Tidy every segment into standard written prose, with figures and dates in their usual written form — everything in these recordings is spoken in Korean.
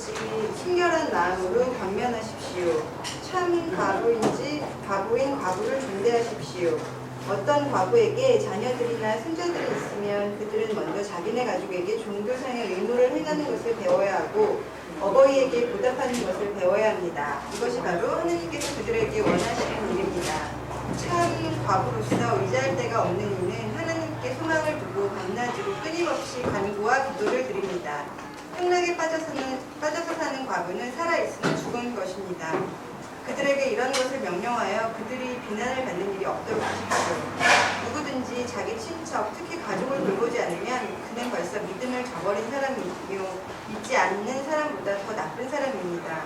솔직히 친결한 마음으로 권면하십시오. 참 과부인 과부를 존대하십시오. 어떤 과부에게 자녀들이나 손자들이 있으면 그들은 먼저 자기네 가족에게 종교상의 의무를 행하는 것을 배워야 하고 어버이에게 보답하는 것을 배워야 합니다. 이것이 바로 하나님께서 그들에게 원하시는 일입니다. 참 과부로서 의지할 데가 없는 이는 하나님께 소망을 두고 밤낮으로 끊임없이 간구와 기도를 드립니다. 행락에 빠져서 사는 과부는 살아있으나 죽은 것입니다. 그들에게 이런 것을 명령하여 그들이 비난을 받는 일이 없도록 하십시오. 누구든지 자기 친척, 특히 가족을 돌보지 않으면 그는 벌써 믿음을 저버린 사람이며 믿지 않는 사람보다 더 나쁜 사람입니다.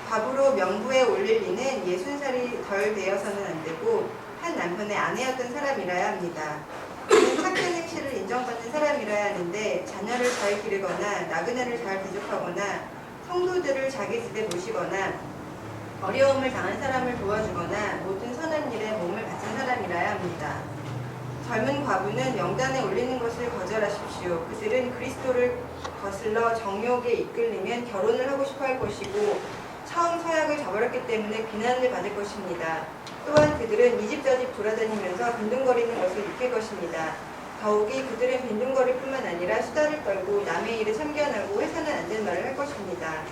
과부로 명부에 올릴 리는 60살이 덜 되어서는 안 되고 한 남편의 아내였던 사람이라야 합니다. 그는 착한 행실을 인정받는 사람이라야 하는데 자녀를 잘 기르거나 나그네를 잘 대접하거나 성도들을 자기 집에 모시거나 어려움을 당한 사람을 도와주거나 모든 선한 일에 몸을 바친 사람이라야 합니다. 젊은 과부는 명단에 올리는 것을 거절하십시오. 그들은 그리스도를 거슬러 정욕에 이끌리면 결혼을 하고 싶어 할 것이고 처음 서약을 저버렸기 때문에 비난을 받을 것입니다. 또한 그들은 이 집 저 집 돌아다니면서 빈둥거리는 것을 익힐 것입니다. 더욱이 그들은 빈둥거릴 뿐만 아니라 수다를 떨고 남의 일에 참견하고 해서는 안 될 말을 할 것입니다.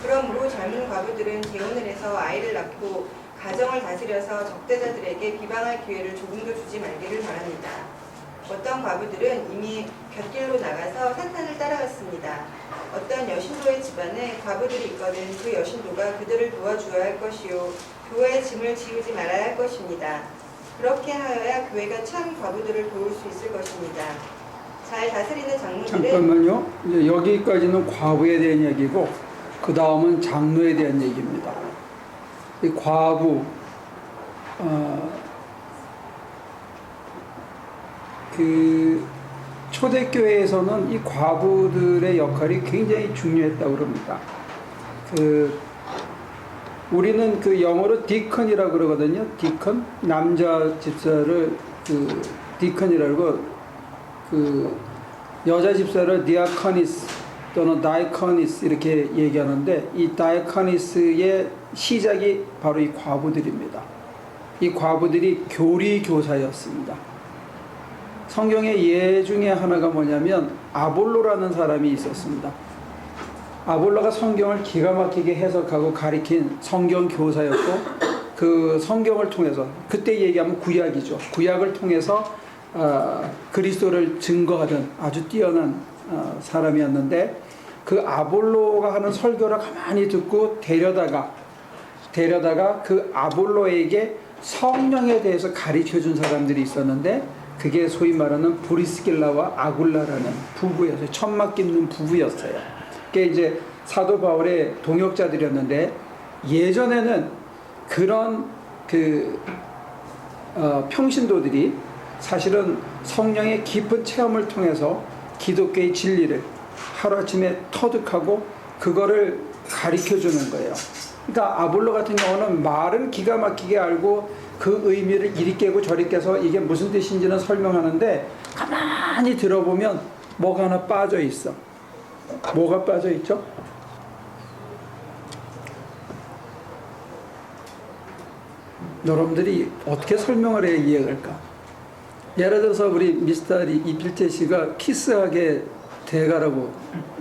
그러므로 젊은 과부들은 재혼을 해서 아이를 낳고 가정을 다스려서 적대자들에게 비방할 기회를 조금도 주지 말기를 바랍니다. 어떤 과부들은 이미 곁길로 나가서 사탄을 따라갔습니다. 어떤 여신도의 집안에 과부들이 있거든 그 여신도가 그들을 도와주어야 할 것이요 교회의 짐을 지우지 말아야 할 것입니다. 그렇게 하여야 교회가 참 과부들을 도울 수 있을 것입니다. 잘 다스리는 장로들은 잠깐만요. 이제 여기까지는 과부에 대한 얘기고 그 다음은 장로에 대한 얘기입니다. 이 과부, 그 초대교회에서는 이 과부들의 역할이 굉장히 중요했다고 그럽니다. 우리는 그 영어로 디컨이라고 그러거든요. 디컨, 남자 집사를 디컨이라고, 여자 집사를 디아커니스 또는 다이커니스 이렇게 얘기하는데, 이 다이커니스의 시작이 바로 이 과부들입니다. 이 과부들이 교리교사였습니다. 성경의 예 중에 하나가 뭐냐면 아볼로라는 사람이 있었습니다. 아볼로가 성경을 기가 막히게 해석하고 가리킨 성경 교사였고, 그 성경을 통해서, 그때 얘기하면 구약이죠. 구약을 통해서 그리스도를 증거하던 아주 뛰어난 사람이었는데, 그 아볼로가 하는 설교를 가만히 듣고 데려다가 그 아볼로에게 성령에 대해서 가르쳐 준 사람들이 있었는데, 그게 소위 말하는 브리스길라와 아굴라라는 부부였어요. 천막 깁는 부부였어요. 그게 이제 사도 바울의 동역자들이었는데, 예전에는 그런 평신도들이 사실은 성령의 깊은 체험을 통해서 기독교의 진리를 하루아침에 터득하고 그거를 가르쳐 주는 거예요. 그러니까 아볼로 같은 경우는 말은 기가 막히게 알고 그 의미를 이리 깨고 저리 깨서 이게 무슨 뜻인지는 설명하는데, 가만히 들어보면 뭐가 하나 빠져 있어. 뭐가 빠져 있죠? 여러분들이 어떻게 설명을 해야 이해할까? 예를 들어서 우리 미스터 이필태 씨가 키스하게 대가라고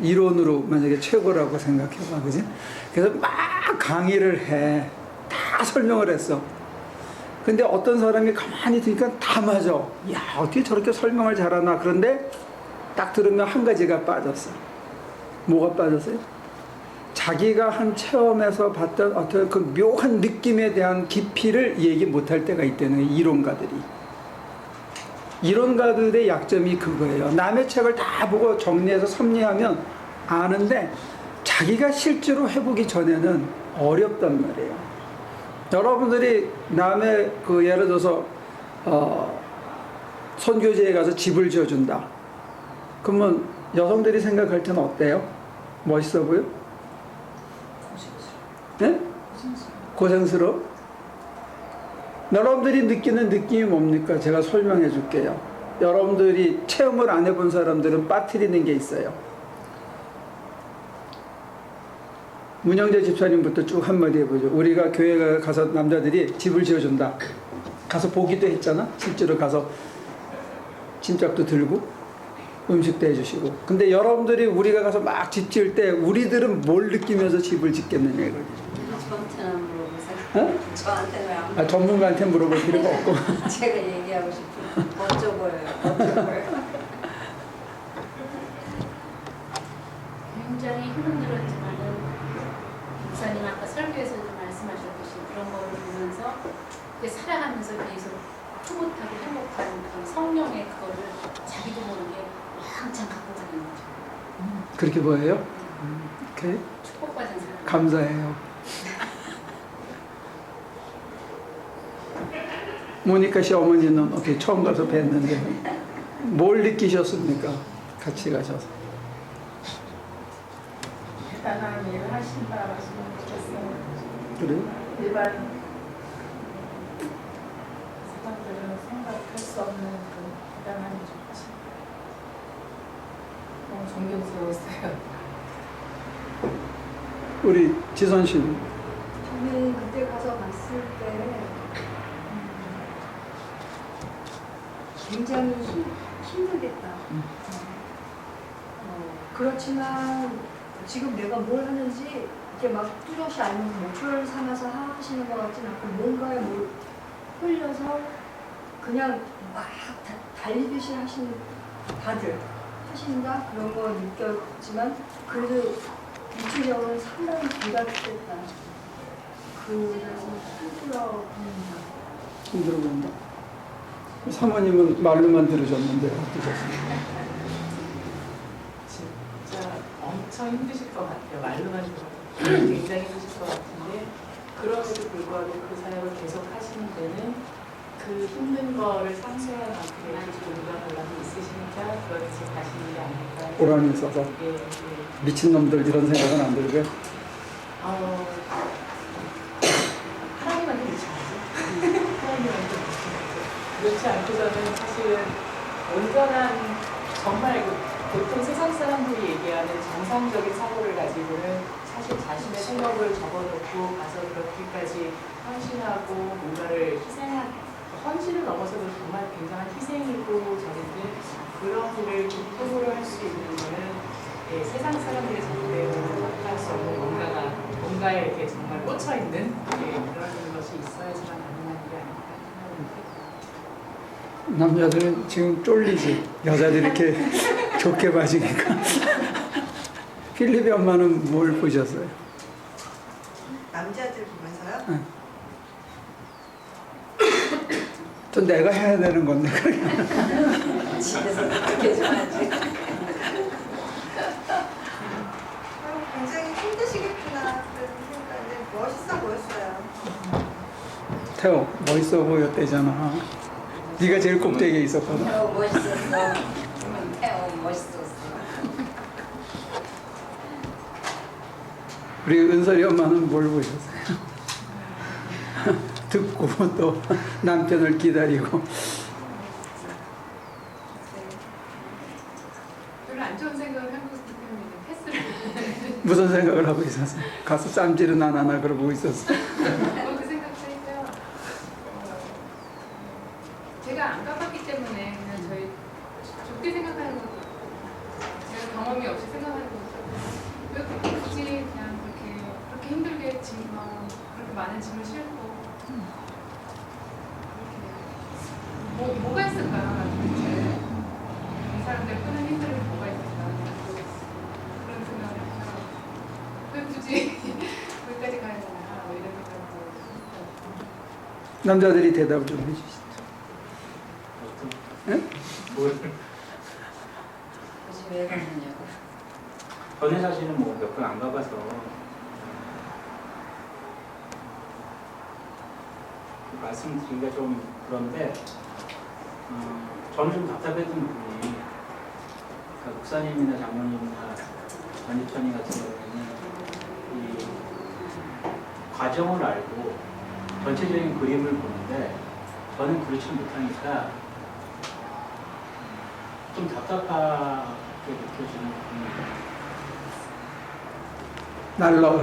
이론으로 만약에 최고라고 생각해봐, 그지? 그래서 막 강의를 해. 다 설명을 했어. 근데 어떤 사람이 가만히 들으니까 다 맞아. 야, 어떻게 저렇게 설명을 잘하나. 그런데 딱 들으면 한 가지가 빠졌어. 뭐가 빠졌어요? 자기가 한 체험에서 봤던 어떤 그 묘한 느낌에 대한 깊이를 얘기 못할 때가 있다는 이론가들이. 이론가들의 약점이 그거예요. 남의 책을 다 보고 정리해서 섭리하면 아는데 자기가 실제로 해보기 전에는 어렵단 말이에요. 여러분들이 남의 예를 들어서 선교지에 가서 집을 지어준다. 그러면 여성들이 생각할 때는 어때요? 멋있어 보여? 네? 고생스러워? 여러분들이 느끼는 느낌이 뭡니까? 제가 설명해 줄게요. 여러분들이 체험을 안 해본 사람들은 빠뜨리는 게 있어요. 문영재 집사님부터 쭉 한마디 해보죠. 우리가 교회 가서 남자들이 집을 지어준다. 가서 보기도 했잖아. 실제로 가서 짐짝도 들고 음식도 해주시고. 근데 여러분들이 우리가 가서 막 집 지을 때 우리들은 뭘 느끼면서 집을 짓겠느냐 이거지. 저한테는 안 물어보세요. 어? 저한테는 왜 안 물어보세요? 전문가한테 물어볼 필요가 없고. 제가 얘기하고 싶은 멋져 보여요. 멋져 보여요. 굉장히 힘들었지만은 목사님 아까 설교에서도 말씀하셨듯이 그런 거를 보면서 이렇게 살아가면서 계속 흐뭇하고 행복한 그 성령의 그거를 자기도 모르게 왕창 갖고 가는 거죠. 그렇게 보여요? 오케이. 축복받은 사람. 감사해요. 모니카 씨 어머니는 어떻게 처음 가서 뵀는데 뭘 느끼셨습니까? 같이 가셔서. 대단한 일을 하신다고 느꼈어요. 그래요? 일반 사람들은 생각할 수 없는 그 대단한 일이지. 너무 존경스러웠어요. 우리 지선 씨는 저는 그때 가서 봤을 때 굉장히 힘들겠다. 그렇지만 지금 내가 뭘 하는지 이렇게 막 뚜렷이 알면 목표를 삼아서 하시는 것 같진 않고 뭔가에 뭘 흘려서 그냥 막 달리듯이 하시는 다들 하신다 그런 거 느꼈지만 그래도 이쪽으로는 상당히 부담됐다. 그래서 힘들어 보인다. 힘들어 보인다. 사모님은 말로만 들으셨는데 어떠셨어요? 진짜 엄청 힘드실 것 같아요. 말로만 들어도 굉장히 힘드실 것 같은데 그럼에도 불구하고 그 사역을 계속 하시는 데는 그 힘든 거를 상쇄할 만큼의 용과 보람이 있으시니까 그렇지 가시는 게 아닐까. 보람이 있어서 예, 예. 미친놈들 이런 생각은 안 들고요. 하나님한테 미쳐야죠. 하나님한테 미쳐야죠. 그렇지 않고서는 사실은 온전한 정말 보통 세상 사람들이 얘기하는 정상적인 사고를 가지고는 사실 자신의 생업을 접어놓고 가서 그렇게까지 헌신하고 뭔가를 헌신을 넘어서도 정말 굉장한 희생이고 저런데 그런 일을 극복으로 할 수 있는 거는 예, 세상 사람들의 정도에 할 수 없는 뭔가에 이렇게 정말 꽂혀 있는 그런 것이 있어야지만 가능한 일이 아닐까 생각합니다. 남자들은 지금 쫄리지. 여자들이 이렇게 좋게 봐주니까. 필립의 엄마는 뭘 보셨어요? 남자들 보면서요? 응. 또 내가 해야 되는 건데. 집에서 그렇게 좀 하지. 굉장히 힘드시겠구나 그런 생각에 멋있어 보였어요. 태호 멋있어 보였대잖아. 네가 제일 꼭대기에 있었거든. 태호 멋있었어. 태호 멋있었어. 우리 은설이 엄마는 뭘 보셨어요? 듣고 또 남편을 기다리고. 별로 안 좋은 생각을 하고 있기 때문에 패스를 무슨 생각을 하고 있었어요? 가서 쌈질은 안 하나 그러고 있었어. 그 생각하니까 제가 안 가봤기 때문에 그냥 저희 좋게 생각하는 거 제가 경험이 없이 생각하는 거죠. 왜 굳이 그냥 그렇게 힘들게 그렇게 많은 짐을 싣고 뭐가 있을까 도대체 이 사람들 끄는 힘들이 뭐가 있을까 그런 생각을 해서 왜 굳이 거기까지 가야 되나 뭐 이런 생각도 했어요. 남자들이 대답을 좀 해주시죠. 예? 굳이 왜 갔느냐고. 저는 사실은 뭐 몇 번 안 가봐서 말씀드리기가 좀 그런데 저는 좀 답답했던 부분이 그러니까 목사님이나 장로님 다 전입천이 같은 경우에는 이 과정을 알고 전체적인 그림을 보는데 저는 그렇지 못하니까 좀 답답하게 느껴지는 부분이 날라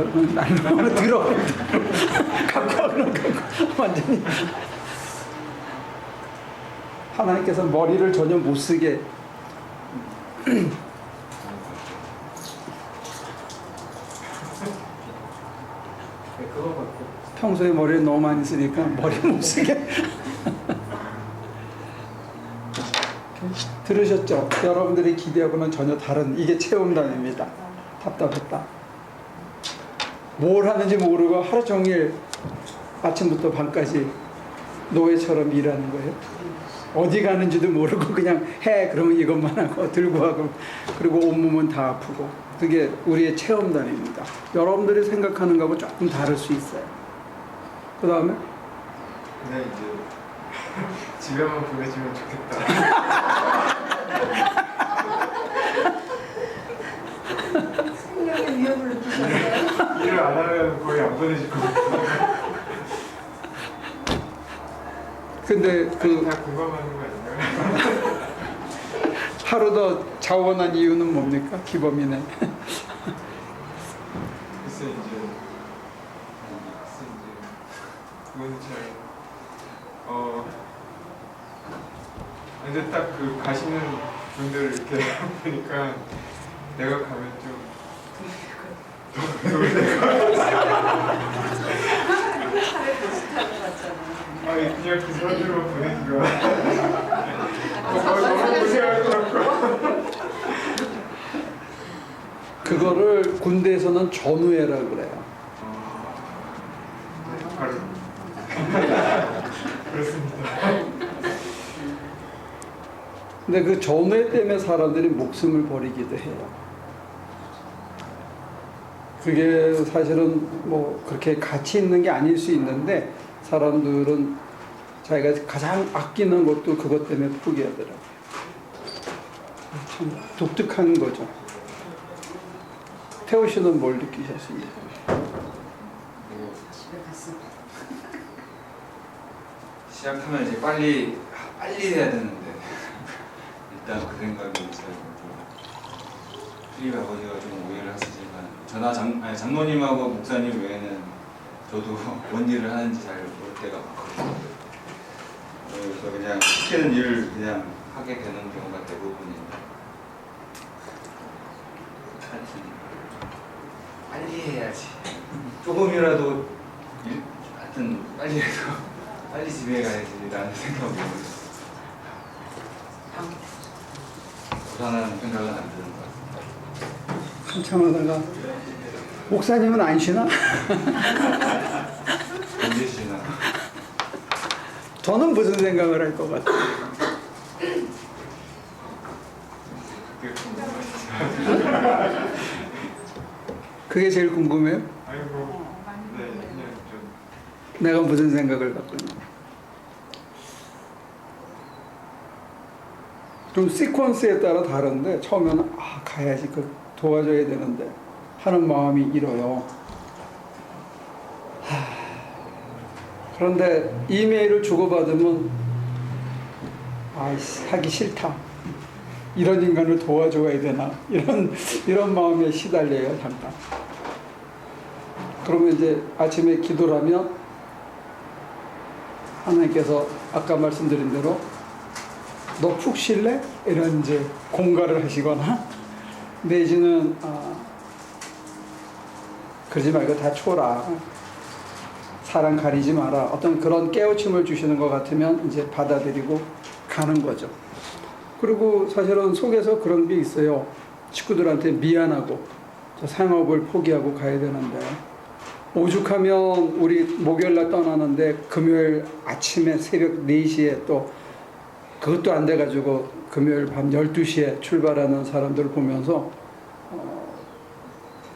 들어 갖고 와그런 거 완전히 하나님께서 머리를 전혀 못 쓰게 그거 갖고 평소에 머리를 너무 많이 쓰니까 머리 못 쓰게 들으셨죠? 여러분들이 기대하고는 전혀 다른 이게 체험단입니다. 답답했다. 뭘 하는지 모르고 하루 종일 아침부터 밤까지 노예처럼 일하는 거예요. 어디 가는지도 모르고 그냥 해 그러면 이것만 하고 들고 하고 그리고 온몸은 다 아프고 그게 우리의 체험단입니다. 여러분들이 생각하는 거하고 조금 다를 수 있어요. 그 다음에 그냥 이제 집에만 보내주면 좋겠다. 생명의 위협을 느끼셨어요? 일을 안 하면 거의 안 보내줄 것 같아요. 근데 그 다 공감하는 거 아닌가요? 하루 더 자원한 이유는 뭡니까? 기범이네. 글쎄 이제 그거는 잘 근데 딱 그 가시는 분들 이렇게 보니까 내가 가면 좀 아니 그냥 그 사람들만 보내기가 너무 고생할 것 같고 그거를 군대에서는 전우회라 그래요. 바로 그렇습니다. 근데 그 전우회 때문에 사람들이 목숨을 버리기도 해요. 그게 사실은 뭐 그렇게 가치 있는 게 아닐 수 있는데 사람들은 자기가 가장 아끼는 것도 그것 때문에 포기하더라고요. 참 독특한 거죠. 태호 씨는 뭘 느끼셨습니까? 집에 갔습니다. 시작하면 이제 빨리 해야 되는데 일단 그 생각이 있어요. 필립 아버지가 좀 오해를 하시지만 장모님하고 목사님 외에는 저도 뭔 일을 하는지 잘 모를 때가 많거든요. 그래서 그냥 시키는 일을 그냥 하게 되는 경우가 대부분인데 하여튼 빨리 해야지. 조금이라도 하여튼 빨리 해서 빨리 집에 가야지라는 생각이 들어요. 불안한 생각은 안 드는 것 같아요. 한참 하다가 목사님은 안 쉬나? 언제 쉬나? 저는 무슨 생각을 할 것 같아요. 그게 제일 궁금해요? 아이고 네 그냥 좀 내가 무슨 생각을 갖고 있나? 좀 시퀀스에 따라 다른데 처음에는 가야지 그 도와줘야 되는데 하는 마음이 일어요. 그런데 이메일을 주고받으면 하기 싫다. 이런 인간을 도와줘야 되나 이런 마음에 시달려요 잠깐. 그러면 이제 아침에 기도를 하면 하나님께서 아까 말씀드린 대로 너 푹 쉴래? 이런 이제 공갈을 하시거나 내지는 그러지 말고 다 쳐라. 사랑 가리지 마라. 어떤 그런 깨우침을 주시는 것 같으면 이제 받아들이고 가는 거죠. 그리고 사실은 속에서 그런 게 있어요. 식구들한테 미안하고 상업을 포기하고 가야 되는데 오죽하면 우리 목요일날 떠나는데 금요일 아침에 새벽 4시에 또 그것도 안 돼가지고 금요일 밤 12시에 출발하는 사람들을 보면서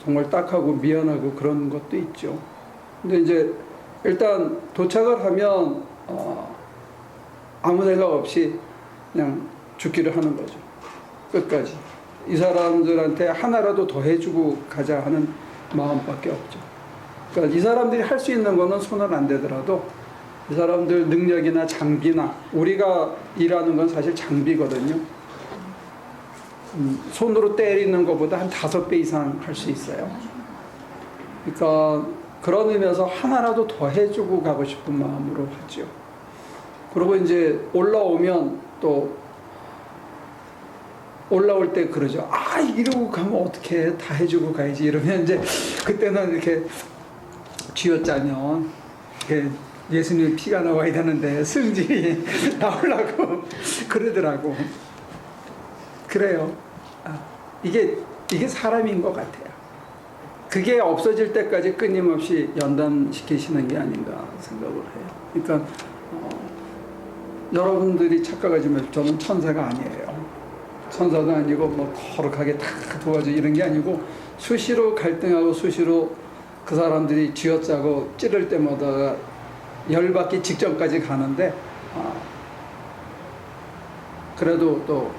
정말 딱하고 미안하고 그런 것도 있죠. 근데 이제 일단 도착을 하면 아무 생각 없이 그냥 죽기를 하는 거죠. 끝까지. 이 사람들한테 하나라도 더 해주고 가자 하는 마음밖에 없죠. 그러니까 이 사람들이 할 수 있는 거는 손을 안 대더라도 이 사람들 능력이나 장비나 우리가 일하는 건 사실 장비거든요. 손으로 때리는 것보다 한 5배 이상 할 수 있어요. 그러니까 그런 의미에서 하나라도 더 해주고 가고 싶은 마음으로 하죠. 그리고 이제 올라오면 또 올라올 때 그러죠. 아, 이러고 가면 어떻게 다 해주고 가야지. 이러면 이제 그때는 이렇게 쥐어짜면 예수님의 피가 나와야 되는데 승질이 나오려고 그러더라고. 그래요. 이게 사람인 것 같아요. 그게 없어질 때까지 끊임없이 연단시키시는 게 아닌가 생각을 해요. 그러니까 여러분들이 착각하지 마시고 저는 천사가 아니에요. 천사도 아니고 뭐 거룩하게 다 도와줘 이런 게 아니고 수시로 갈등하고 수시로 그 사람들이 쥐어짜고 찌를 때마다 열받기 직전까지 가는데 그래도 또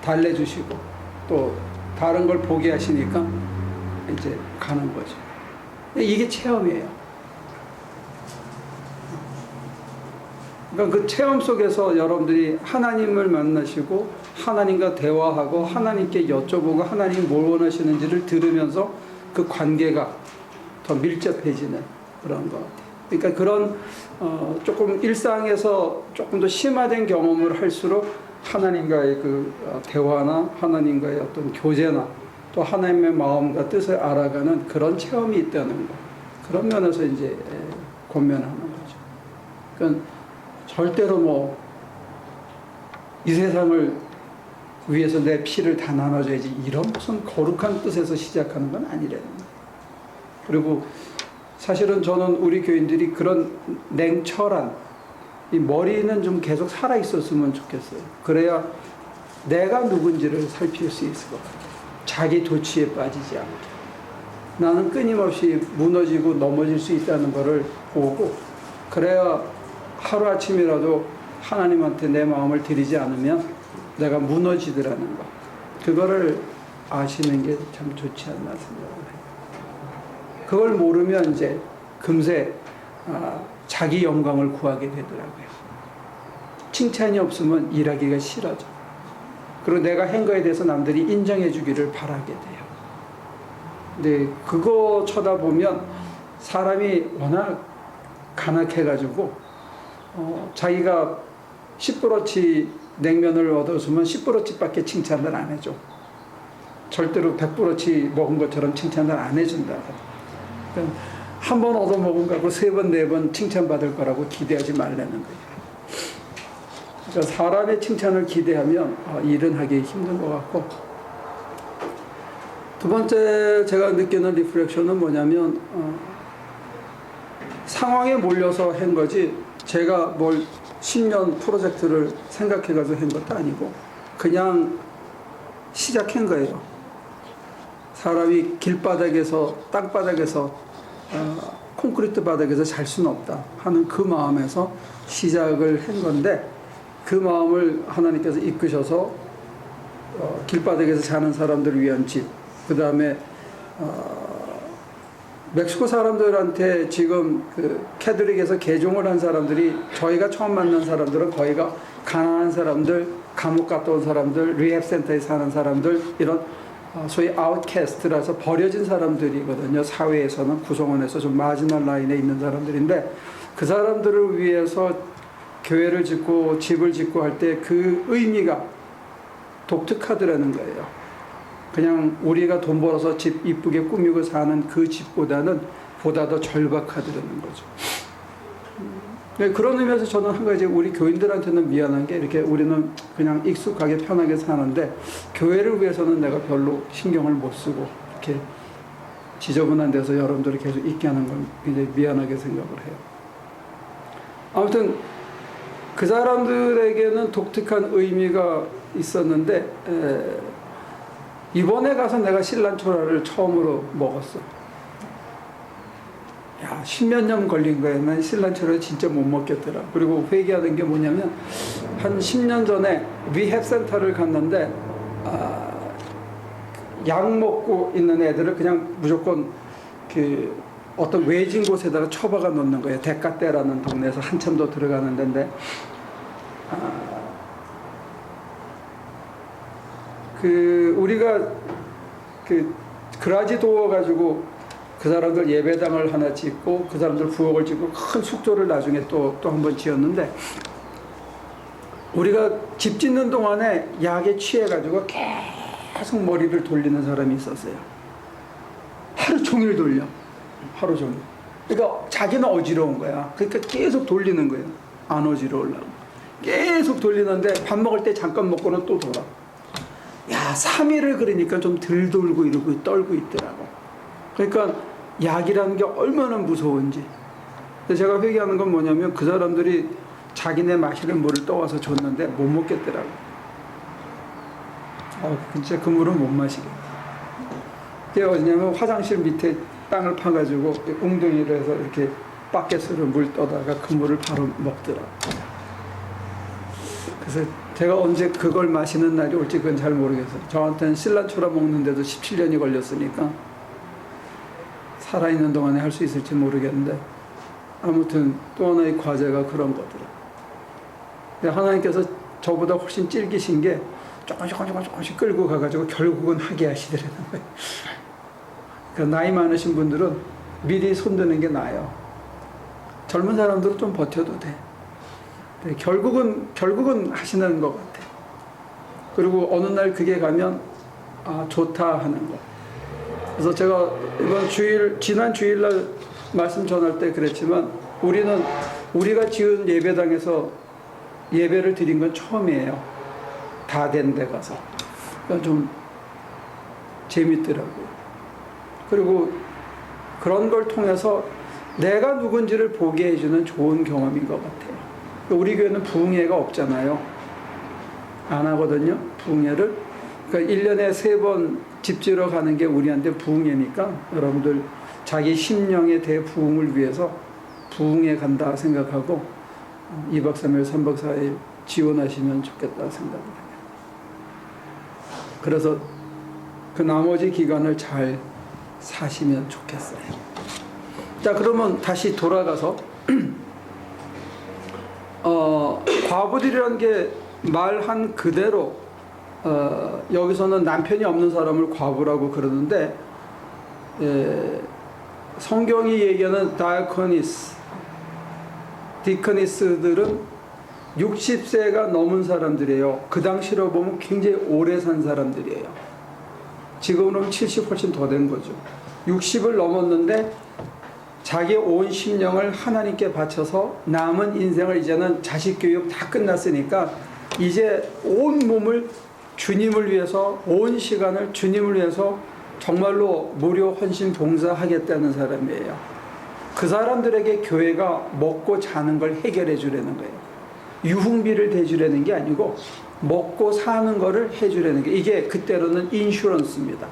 달래주시고 또 다른 걸 보게 하시니까 이제 가는 거죠. 이게 체험이에요. 그러니까 그 체험 속에서 여러분들이 하나님을 만나시고 하나님과 대화하고 하나님께 여쭤보고 하나님이 뭘 원하시는지를 들으면서 그 관계가 더 밀접해지는 그런 것 같아요. 그러니까 그런 조금 일상에서 조금 더 심화된 경험을 할수록 하나님과의 그 대화나 하나님과의 어떤 교제나 또 하나님의 마음과 뜻을 알아가는 그런 체험이 있다는 거. 그런 면에서 이제 권면하는 거죠. 그러니까 절대로 뭐 이 세상을 위해서 내 피를 다 나눠줘야지 이런 무슨 거룩한 뜻에서 시작하는 건 아니라는 거예요. 그리고 사실은 저는 우리 교인들이 그런 냉철한 이 머리는 좀 계속 살아 있었으면 좋겠어요. 그래야 내가 누군지를 살필 수 있을 것 같아요. 자기 도취에 빠지지 않게. 나는 끊임없이 무너지고 넘어질 수 있다는 것을 보고 그래야 하루아침이라도 하나님한테 내 마음을 드리지 않으면 내가 무너지더라는 것. 그거를 아시는 게 참 좋지 않나 생각을 해요. 그걸 모르면 이제 금세 자기 영광을 구하게 되더라고요. 칭찬이 없으면 일하기가 싫어져. 그리고 내가 한 거에 대해서 남들이 인정해 주기를 바라게 돼요. 근데 그거 쳐다보면 사람이 워낙 간악해가지고 자기가 10브러치 냉면을 얻었으면 10브러치밖에 칭찬을 안 해줘. 절대로 100브러치 먹은 것처럼 칭찬을 안 해준다. 한 번 얻어 먹은 거고 3번, 4번 칭찬받을 거라고 기대하지 말라는 거예요. 그러니까 사람의 칭찬을 기대하면 일은 하기 힘든 것 같고, 두 번째 제가 느끼는 리프렉션은 뭐냐면 상황에 몰려서 한 거지 제가 뭘 10년 프로젝트를 생각해가지고 한 것도 아니고 그냥 시작한 거예요. 사람이 길바닥에서 땅바닥에서 콘크리트 바닥에서 잘 수는 없다 하는 그 마음에서 시작을 한 건데 그 마음을 하나님께서 이끄셔서 길바닥에서 사는 사람들을 위한 집, 그 다음에 멕시코 사람들한테 지금 그 캐톨릭에서 개종을 한 사람들이 저희가 처음 만난 사람들은 거의가 가난한 사람들, 감옥 갔다 온 사람들, 리헵 센터에 사는 사람들, 이런 소위 아웃캐스트라서 버려진 사람들이거든요. 사회에서는 구성원에서 좀 마지널 라인에 있는 사람들인데 그 사람들을 위해서 교회를 짓고 집을 짓고 할 때 그 의미가 독특하더라는 거예요. 그냥 우리가 돈 벌어서 집 이쁘게 꾸미고 사는 그 집보다는 보다 더 절박하더라는 거죠. 그런 의미에서 저는 한 가지 우리 교인들한테는 미안한 게 이렇게 우리는 그냥 익숙하게 편하게 사는데 교회를 위해서는 내가 별로 신경을 못 쓰고 이렇게 지저분한 데서 여러분들이 계속 있게 하는 건 굉장히 미안하게 생각을 해요. 아무튼 그 사람들에게는 독특한 의미가 있었는데 이번에 가서 내가 실란초라를 처음으로 먹었어. 야, 10몇 년 걸린 거야. 난 실란초를 진짜 못 먹겠더라. 그리고 회개하는 게 뭐냐면 한 10년 전에 리헵 센터를 갔는데 약 먹고 있는 애들을 그냥 무조건 그 어떤 외진 곳에다가 처박아 놓는 거예요. 데카떼라는 동네에서 한참 더 들어가는 데인데 그 우리가 그 그라지 도어 가지고 그 사람들 예배당을 하나 짓고 그 사람들 부엌을 짓고 큰 숙소를 나중에 또 한 번 지었는데 우리가 집 짓는 동안에 약에 취해가지고 계속 머리를 돌리는 사람이 있었어요. 하루 종일 돌려. 하루 종일. 그러니까 자기는 어지러운 거야. 그러니까 계속 돌리는 거예요. 안 어지러우려고. 계속 돌리는데 밥 먹을 때 잠깐 먹고는 또 돌아. 야, 3일을 그러니까 좀 덜 돌고 이러고 떨고 있더라고. 그러니까 약이라는 게 얼마나 무서운지. 근데 제가 회개하는 건 뭐냐면 그 사람들이 자기네 마시는 물을 떠와서 줬는데 못 먹겠더라고. 진짜 그 물은 못 마시겠다. 그게 어디냐면 화장실 밑에 땅을 파가지고 웅덩이를 해서 이렇게 바켓으로 물 떠다가 그 물을 바로 먹더라고. 그래서 제가 언제 그걸 마시는 날이 올지 그건 잘 모르겠어요. 저한테는 실란초라 먹는데도 17년이 걸렸으니까 살아있는 동안에 할 수 있을지 모르겠는데 아무튼 또 하나의 과제가 그런 거더라고요. 하나님께서 저보다 훨씬 찔기신 게 조금씩 끌고 가가지고 결국은 하게 하시더라는 거예요. 그러니까 나이 많으신 분들은 미리 손드는 게 나아요. 젊은 사람들은 좀 버텨도 돼. 결국은 하시는 것 같아. 그리고 어느 날 그게 가면 좋다 하는 거. 그래서 제가 지난 주일날 말씀 전할 때 그랬지만 우리가 지은 예배당에서 예배를 드린 건 처음이에요. 다 된 데 가서. 그러니까 좀 재밌더라고요. 그리고 그런 걸 통해서 내가 누군지를 보게 해주는 좋은 경험인 것 같아요. 우리 교회는 부흥회가 없잖아요. 안 하거든요. 부흥회를. 그러니까 1년에 3번 집 지러 가는 게 우리한테 부흥회니까 여러분들 자기 심령의 대부흥을 위해서 부흥회 간다 생각하고 2박 3일, 3박 4일 지원하시면 좋겠다 생각합니다. 그래서 그 나머지 기간을 잘 사시면 좋겠어요. 자, 그러면 다시 돌아가서 과부들이라는 게 말한 그대로 여기서는 남편이 없는 사람을 과부라고 그러는데 성경이 얘기하는 디커니스들은 60세가 넘은 사람들이에요. 그 당시로 보면 굉장히 오래 산 사람들이에요. 지금은 70 훨씬 더 된 거죠. 60을 넘었는데 자기 온 심령을 하나님께 바쳐서 남은 인생을 이제는 자식 교육 다 끝났으니까 이제 온 몸을 주님을 위해서 온 시간을 주님을 위해서 정말로 무료 헌신 봉사하겠다는 사람이에요. 그 사람들에게 교회가 먹고 자는 걸 해결해 주려는 거예요. 유흥비를 대주려는 게 아니고 먹고 사는 거를 해주려는 게 이게 그때로는 인슈런스입니다.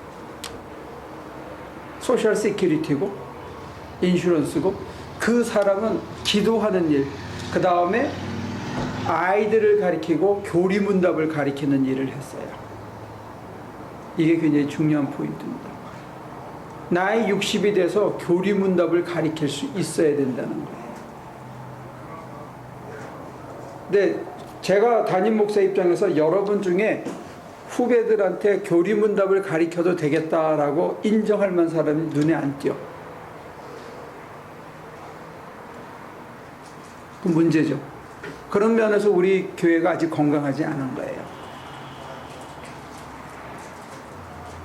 소셜 시큐리티고 인슈런스고 그 사람은 기도하는 일, 그 다음에 아이들을 가리키고 교리문답을 가리키는 일을 했어요. 이게 굉장히 중요한 포인트입니다. 나이 60이 돼서 교리문답을 가리킬 수 있어야 된다는 거예요. 근데 제가 담임 목사 입장에서 여러분 중에 후배들한테 교리문답을 가리켜도 되겠다라고 인정할 만한 사람이 눈에 안 띄어. 그 문제죠. 그런 면에서 우리 교회가 아직 건강하지 않은 거예요.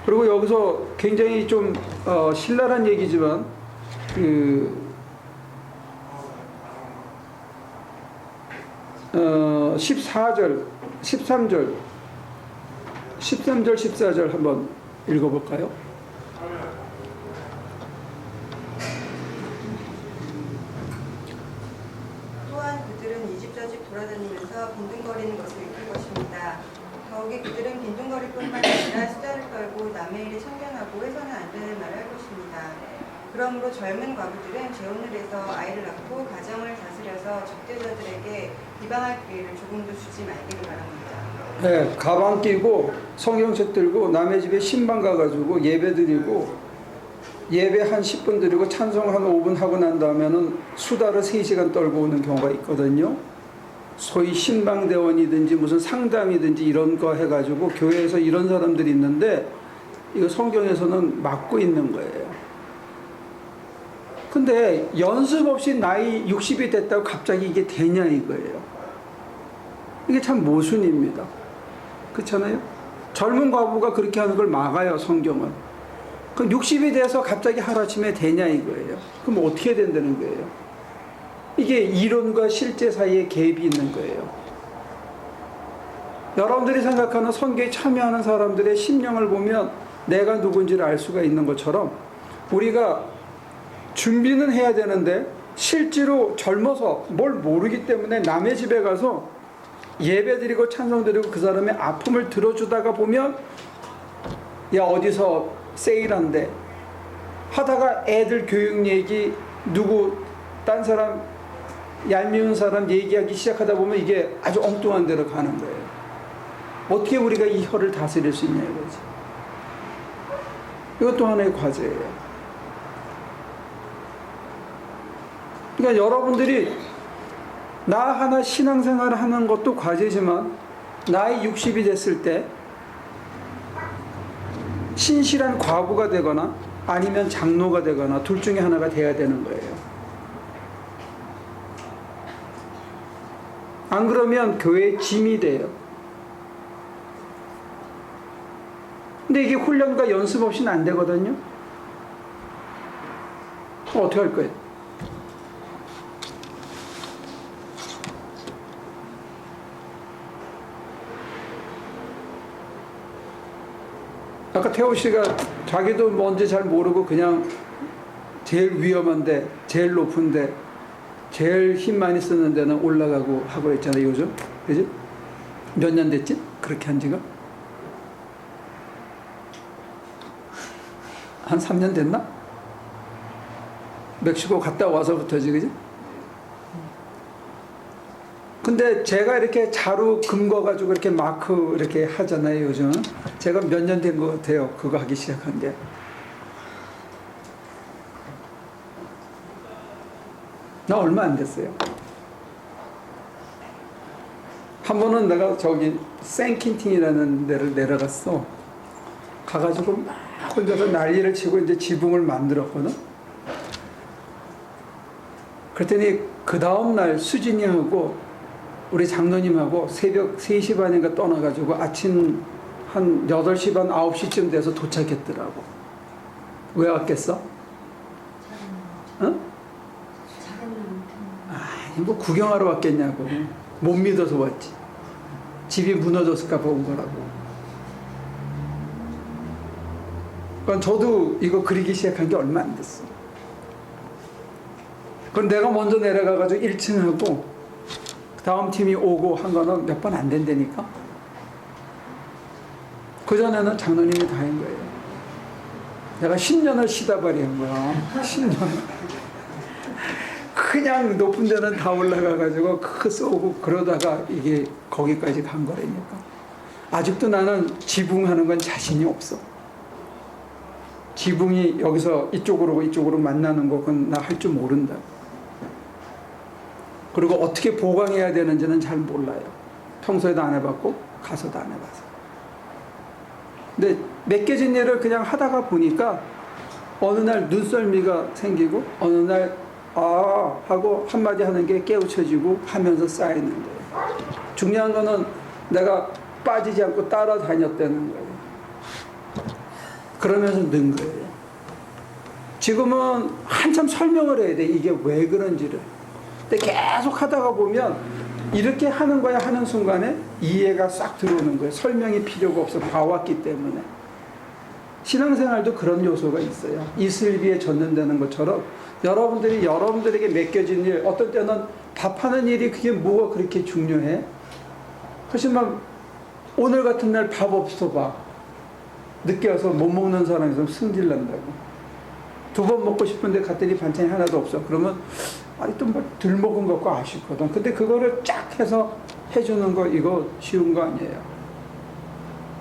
그리고 여기서 굉장히 좀 신랄한 얘기지만 14절, 13절, 14절 한번 읽어볼까요? 또한 그들은 이 집 저 집 돌아다니면서 빈둥거리는 것을 익힐 것입니다. 더욱이 그들은 빈둥거릴 뿐만 아니라 수다를 떨고 남의 일에 참견하고 해서는 안 되는 말을 할 것입니다. 그러므로 젊은 과부들은 재혼을 해서 아이를 낳고 가정을 다스려서 적대자들에게 비방할 기회를 조금도 주지 말기를 바랍니다. 네, 가방 끼고 성경책 들고 남의 집에 신방 가가지고 예배 드리고 예배 한 10분 드리고 찬송 한 5분 하고 난 다음에는 수다를 3시간 떨고 오는 경우가 있거든요. 소위 신방대원이든지 무슨 상담이든지 이런 거 해가지고 교회에서 이런 사람들이 있는데 이거 성경에서는 막고 있는 거예요. 근데 연습 없이 나이 60이 됐다고 갑자기 이게 되냐 이거예요. 이게 참 모순입니다. 그렇잖아요? 젊은 과부가 그렇게 하는 걸 막아요, 성경은. 그럼 60이 돼서 갑자기 하루아침에 되냐 이거예요. 그럼 어떻게 된다는 거예요? 이게 이론과 실제 사이에 갭이 있는 거예요. 여러분들이 생각하는 선교에 참여하는 사람들의 심령을 보면 내가 누군지를 알 수가 있는 것처럼 우리가 준비는 해야 되는데 실제로 젊어서 뭘 모르기 때문에 남의 집에 가서 예배 드리고 찬송 드리고 그 사람의 아픔을 들어주다가 보면 야 어디서 세일한대 하다가 애들 교육 얘기 누구 딴 사람 얄미운 사람 얘기하기 시작하다 보면 이게 아주 엉뚱한 데로 가는 거예요. 어떻게 우리가 이 혀를 다스릴 수 있냐 이거지. 이것도 하나의 과제예요. 그러니까 여러분들이 나 하나 신앙생활을 하는 것도 과제지만 나이 60이 됐을 때 신실한 과부가 되거나 아니면 장로가 되거나 둘 중에 하나가 돼야 되는 거예요. 안 그러면 교회의 짐이 돼요. 근데 이게 훈련과 연습 없이는 안 되거든요. 어떻게 할 거예요? 아까 태호 씨가 자기도 뭔지 잘 모르고 그냥 제일 위험한데, 제일 높은데, 제일 힘 많이 쓰는 데는 올라가고 하고 있잖아요, 요즘. 그지? 몇 년 됐지? 그렇게 한 지가? 한 3년 됐나? 멕시코 갔다 와서부터지, 그지? 근데 제가 이렇게 자루 금거가지고 이렇게 마크 이렇게 하잖아요, 요즘. 제가 몇 년 된 것 같아요, 그거 하기 시작한 게. 나 얼마 안 됐어요. 한 번은 내가 저기 생킨팅이라는 데를 내려갔어. 가가지고 막 혼자서 난리를 치고 이제 지붕을 만들었거든. 그랬더니 그 다음날 수진이하고 우리 장로님하고 새벽 3시 반인가 떠나가지고 아침 한 8시 반, 9시쯤 돼서 도착했더라고. 왜 왔겠어? 응? 아니, 뭐 구경하러 왔겠냐고. 못 믿어서 왔지. 집이 무너졌을까 봐 온 거라고. 그러니까 저도 이거 그리기 시작한 게 얼마 안 됐어. 그럼 내가 먼저 내려가가지고 1층 하고 다음 팀이 오고 한 거는 몇 번 안 된다니까. 그전에는 장로님이 다 한 거예요. 내가 10년을 시다발이 한 거야. 10년. 그냥 높은 데는 다 올라가가지고 쏘고 그러다가 이게 거기까지 간 거라니까. 아직도 나는 지붕하는 건 자신이 없어. 지붕이 여기서 이쪽으로 이쪽으로 만나는 거 그건 나 할 줄 모른다. 그리고 어떻게 보강해야 되는지는 잘 몰라요. 평소에도 안 해봤고 가서도 안 해봐서. 근데 맡겨진 일을 그냥 하다가 보니까 어느 날 눈썰미가 생기고 어느 날 아 하고 한마디 하는 게 깨우쳐지고 하면서 쌓이는 거예요. 중요한 거는 내가 빠지지 않고 따라다녔다는 거예요. 그러면서 는 거예요. 지금은 한참 설명을 해야 돼. 이게 왜 그런지를. 근데 계속 하다가 보면 이렇게 하는 거야 하는 순간에 이해가 싹 들어오는 거예요. 설명이 필요가 없어. 봐왔기 때문에. 신앙생활도 그런 요소가 있어요. 이슬비에 젖는다는 것처럼 여러분들이 여러분들에게 맡겨진 일, 어떤 때는 밥하는 일이 그게 뭐가 그렇게 중요해? 하지만 오늘 같은 날 밥 없어 봐. 늦게 와서 못 먹는 사람이 있으면 승질 난다고. 2번 먹고 싶은데 갔더니 반찬이 하나도 없어. 그러면 아니 또 뭐 덜 먹은 것 같고 아쉽거든. 근데 그거를 쫙 해서 해주는 거 이거 쉬운 거 아니에요.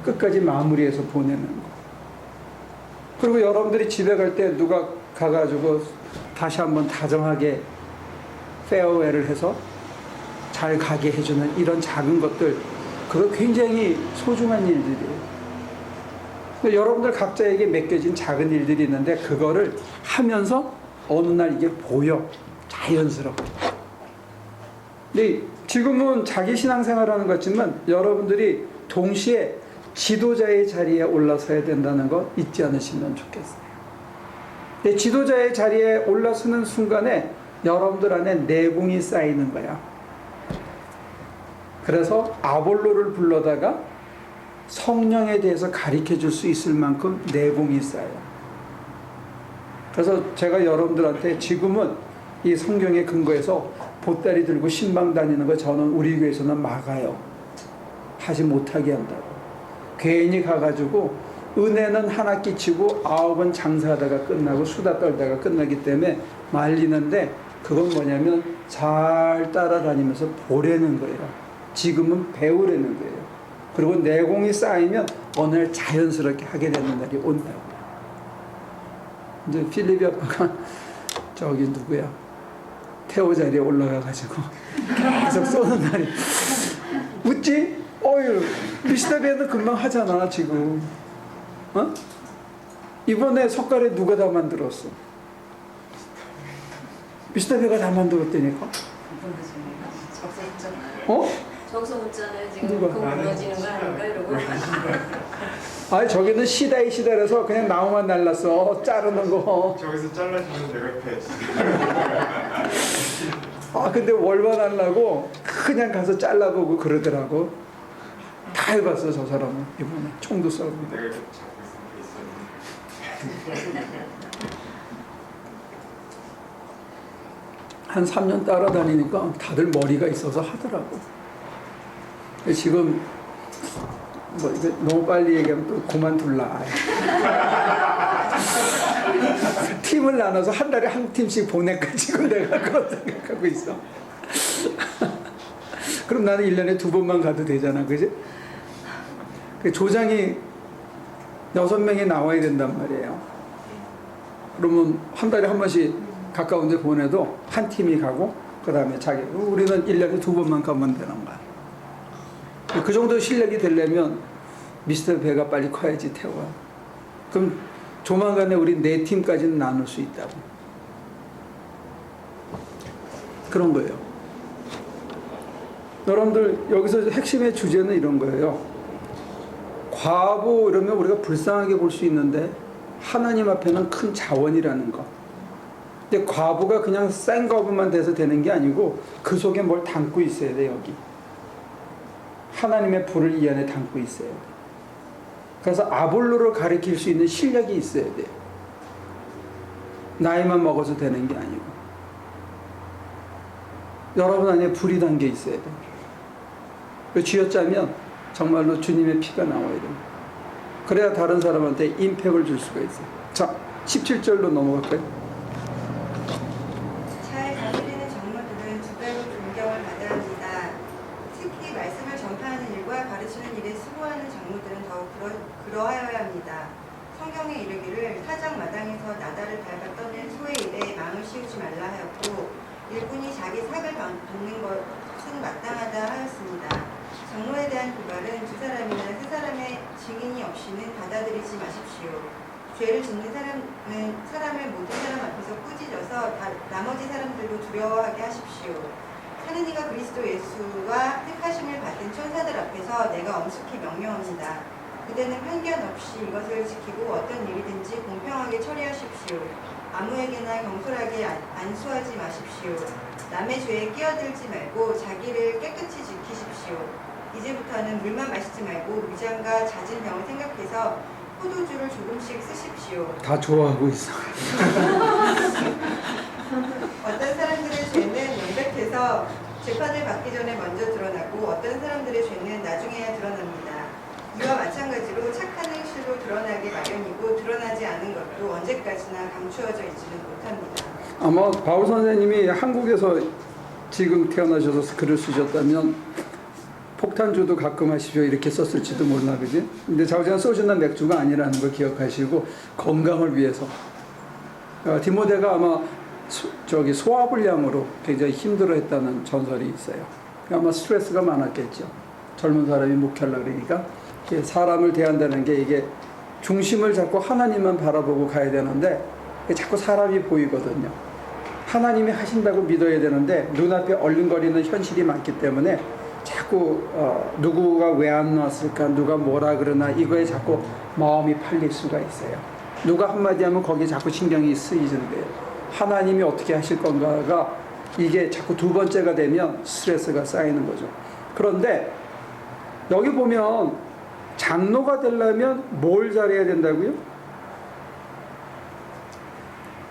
끝까지 마무리해서 보내는 거. 그리고 여러분들이 집에 갈 때 누가 가가지고 다시 한번 다정하게 페어웨어를 해서 잘 가게 해주는 이런 작은 것들, 그거 굉장히 소중한 일들이에요. 여러분들 각자에게 맡겨진 작은 일들이 있는데 그거를 하면서 어느 날 이게 보여. 자연스럽게. 근데 지금은 자기 신앙생활하는 것 같지만 여러분들이 동시에 지도자의 자리에 올라서야 된다는 거 잊지 않으시면 좋겠어요. 근데 지도자의 자리에 올라서는 순간에 여러분들 안에 내공이 쌓이는 거야. 그래서 아볼로를 불러다가 성령에 대해서 가르쳐 줄 수 있을 만큼 내공이 쌓여요. 그래서 제가 여러분들한테 지금은 이 성경의 근거에서 보따리 들고 신방 다니는 거 저는 우리 교회에서는 막아요. 하지 못하게 한다고. 괜히 가가지고 은혜는 하나 끼치고 9은 장사하다가 끝나고 수다 떨다가 끝나기 때문에 말리는데 그건 뭐냐면 잘 따라다니면서 보려는 거예요. 지금은 배우려는 거예요. 그리고 내공이 쌓이면 어느 날 자연스럽게 하게 되는 날이 온다고. 이제 필립이 아빠가 저기 누구야? 태호 자리에 올라가가지고 계속 쏘는 날이 웃지? 어휴 미스터베는 금방 하잖아 지금. 어? 이번에 석가래 누가 다 만들었어? 미스터베가 다 만들었다니까. 저기서 웃잖아요. 어? 저기서 웃잖아요. 지금 누가? 그거 무너지는 거 아닌가 이러고. 아니 저기는 시다이 시다라서 그냥 나무만 날랐어. 자르는 거. 저기서 잘라주면 내가 패. 아 근데 월반하려고 그냥 가서 잘라보고 그러더라고. 다 해봤어 저 사람은 이번에 총도 쏘고. 내가 이렇게 잡고 있으니까 한 3년 따라다니니까 다들 머리가 있어서 하더라고. 지금 뭐 이거 너무 빨리 얘기하면 또 그만둘라. 팀을 나눠서 한 달에 한 팀씩 보내가지고 내가 그런 생각하고 있어. 그럼 나는 1년에 2번만 가도 되잖아, 그지? 그 조장이 6명이 나와야 된단 말이에요. 그러면 한 달에 한 번씩 가까운 데 보내도 한 팀이 가고 그 다음에 자기 우리는 1년에 2번만 가면 되는 거야. 그 정도 실력이 되려면 미스터 배가 빨리 커야지 태워. 그럼 조만간에 우리 4팀까지는 나눌 수 있다고. 그런 거예요. 여러분들 여기서 핵심의 주제는 이런 거예요. 과부 이러면 우리가 불쌍하게 볼 수 있는데 하나님 앞에는 큰 자원이라는 거. 근데 과부가 그냥 생 과부만 돼서 되는 게 아니고 그 속에 뭘 담고 있어야 돼 여기. 하나님의 불을 이 안에 담고 있어야 돼. 그래서 아볼로를 가리킬 수 있는 실력이 있어야 돼. 나이만 먹어서 되는 게 아니고. 여러분 안에 불이 담겨 있어야 돼. 쥐어짜면 정말로 주님의 피가 나와야 돼. 그래야 다른 사람한테 임팩을 줄 수가 있어요. 자, 17절로 넘어갈까요? 잘 다스리는 장로들은 두 배로 존경을 받아야 합니다. 특히 말씀을 전파하는 일과 가르치는 일에 수고하는 장로들은 더욱 그러하여야 합니다. 성경에 이르기를 사장 마당에서 나다를 밟아 떠낸 소의 일에 마음을 씌우지 말라 하였고 일꾼이 자기 삭을 받는 것은 마땅하다 하였습니다. 장로에 대한 고발은 두 사람이나 세 사람의 증인이 없이는 받아들이지 마십시오. 죄를 짓는 사람은 사람을 모든 사람 앞에서 꾸짖어서 나머지 사람들도 두려워하게 하십시오. 하는 이가 그리스도 예수와 택하심을 받은 천사들 앞에서 내가 엄숙히 명령합니다. 그대는 편견 없이 이것을 지키고 어떤 일이든지 공평하게 처리하십시오. 아무에게나 경솔하게 안수하지 마십시오. 남의 죄에 끼어들지 말고 자기를 깨끗이 지키십시오. 이제부터는 물만 마시지 말고 위장과 잦은 병을 생각해서 포도주를 조금씩 쓰십시오. 다 좋아하고 있어. 어떤 사람들의 죄는 명백해서 재판을 받기 전에 먼저 드러나고 어떤 사람들의 죄는 나중에야 드러납니다. 이와 마찬가지로 착한 행실로 드러나기 마련이고 드러나지 않은 것도 언제까지나 감추어져 있지는 못합니다. 아마 바울 선생님이 한국에서 지금 태어나셔서 글을 쓰셨다면 폭탄주도 가끔 하십시오 이렇게 썼을지도 몰라, 그지? 근데 자우지간 소주나 맥주가 아니라는 걸 기억하시고 건강을 위해서 디모데가 아마 소화불량으로 굉장히 힘들어했다는 전설이 있어요. 아마 스트레스가 많았겠죠. 젊은 사람이 목회하려고 그러니까 사람을 대한다는 게 이게 중심을 잡고 하나님만 바라보고 가야 되는데 자꾸 사람이 보이거든요. 하나님이 하신다고 믿어야 되는데 눈앞에 얼른거리는 현실이 많기 때문에 자꾸 누구가 왜 안 왔을까, 누가 뭐라 그러나 이거에 자꾸 마음이 팔릴 수가 있어요. 누가 한마디 하면 거기에 자꾸 신경이 쓰이는 거예요. 하나님이 어떻게 하실 건가가 이게 자꾸 두 번째가 되면 스트레스가 쌓이는 거죠. 그런데 여기 보면 장로가 되려면 뭘 잘해야 된다고요?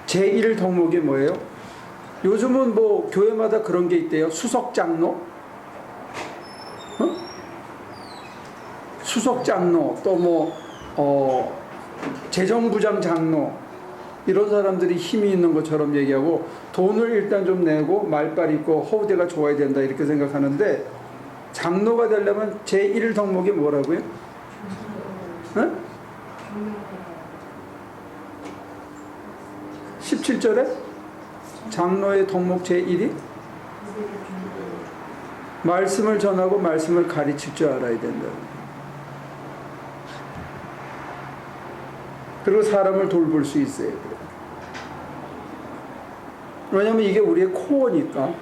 제1 덕목이 뭐예요? 요즘은 뭐 교회마다 그런 게 있대요. 수석장로, 수석장로, 또 뭐 재정부장 장로, 이런 사람들이 힘이 있는 것처럼 얘기하고 돈을 일단 좀 내고 말빨 있고 허우대가 좋아야 된다 이렇게 생각하는데, 장로가 되려면 제1 덕목이 뭐라고요? 응? 17절에 장로의 덕목 제1이 말씀을 전하고 말씀을 가르칠 줄 알아야 된다. 그리고 사람을 돌볼 수 있어야 돼요. 왜냐하면 이게 우리의 코어니까.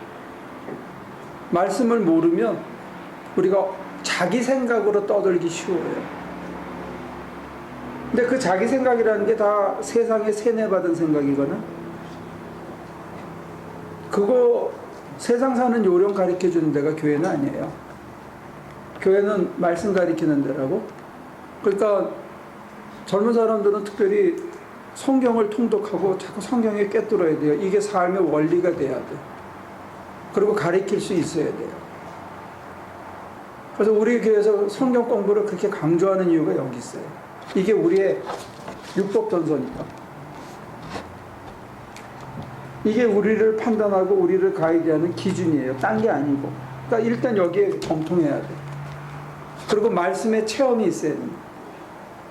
말씀을 모르면 우리가 자기 생각으로 떠들기 쉬워요. 근데 그 자기 생각이라는 게 다 세상에 세뇌받은 생각이거든. 그거 세상 사는 요령 가르쳐 주는 데가 교회는 아니에요. 교회는 말씀 가르치는 데라고. 그러니까 젊은 사람들은 특별히 성경을 통독하고 자꾸 성경에 꿰뚫어야 돼요. 이게 삶의 원리가 돼야 돼. 그리고 가르칠 수 있어야 돼요. 그래서 우리 교회에서 성경 공부를 그렇게 강조하는 이유가 여기 있어요. 이게 우리의 율법 전서니까. 이게 우리를 판단하고 우리를 가이드하는 기준이에요. 딴 게 아니고. 그러니까 일단 여기에 정통해야 돼. 그리고 말씀에 체험이 있어야 됩니다.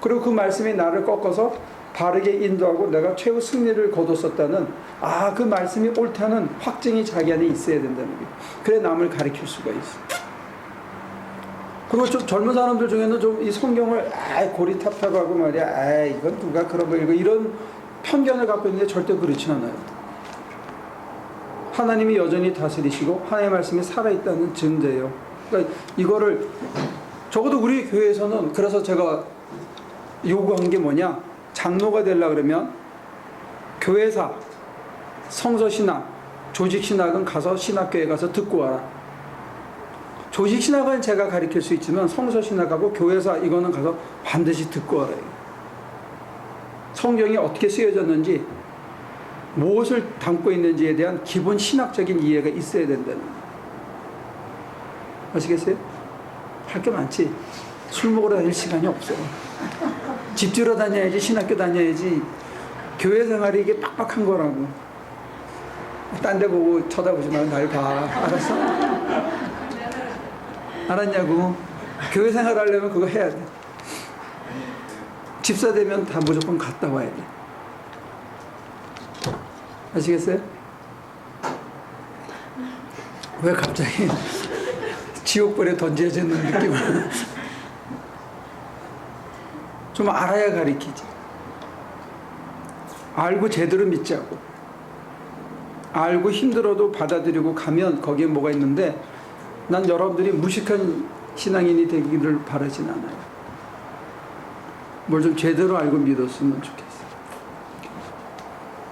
그리고 그 말씀이 나를 꺾어서 바르게 인도하고 내가 최후 승리를 거뒀었다는, 그 말씀이 옳다는 확증이 자기 안에 있어야 된다는 게. 그래 남을 가르칠 수가 있어. 그리고 좀 젊은 사람들 중에는 좀 이 성경을 고리탑탑하고 말이야, 이건 누가 그런 거 읽어, 이런 편견을 갖고 있는데 절대 그렇지 않아요. 하나님이 여전히 다스리시고 하나님의 말씀이 살아있다는 증거예요. 그러니까 이거를 적어도 우리 교회에서는, 그래서 제가 요구한 게 뭐냐, 장로가 되려고 그러면 교회사, 성서신학, 조직신학은 가서 신학교에 가서 듣고 와라. 조직신학은 제가 가르칠 수 있지만 성서신학하고 교회사 이거는 가서 반드시 듣고 와라. 성경이 어떻게 쓰여졌는지, 무엇을 담고 있는지에 대한 기본 신학적인 이해가 있어야 된다는 거예요. 아시겠어요? 할 게 많지. 술 먹으러 다닐 시간이 없어. 집 주러 다녀야지, 신학교 다녀야지. 교회 생활이 이게 빡빡한 거라고. 딴 데 보고 쳐다보지 말고 날 봐. 알았어? 알았냐고. 교회 생활 하려면 그거 해야 돼. 집사 되면 다 무조건 갔다 와야 돼. 아시겠어요? 왜 갑자기 지옥불에 던져지는 느낌으로. 좀 알아야 가르치지. 알고 제대로 믿자고. 알고 힘들어도 받아들이고 가면 거기에 뭐가 있는데, 난 여러분들이 무식한 신앙인이 되기를 바라진 않아요. 뭘 좀 제대로 알고 믿었으면 좋겠어요.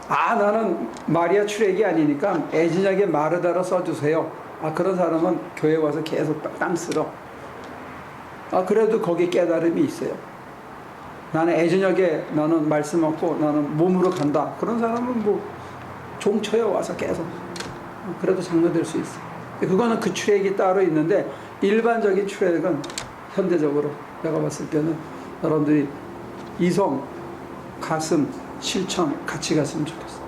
나는 마리아 출애기 아니니까 애진하게 마르다라 써주세요. 그런 사람은 교회 와서 계속 땅 쓸어. 그래도 거기에 깨달음이 있어요. 나는 애저녁에 나는 말씀 없고 나는 몸으로 간다. 그런 사람은 뭐 종쳐요 와서 계속. 그래도 장로 될 수 있어. 그거는 그 출애기 따로 있는데, 일반적인 출애기는 현대적으로 내가 봤을 때는 여러분들이 이성, 가슴, 실천 같이 갔으면 좋겠어.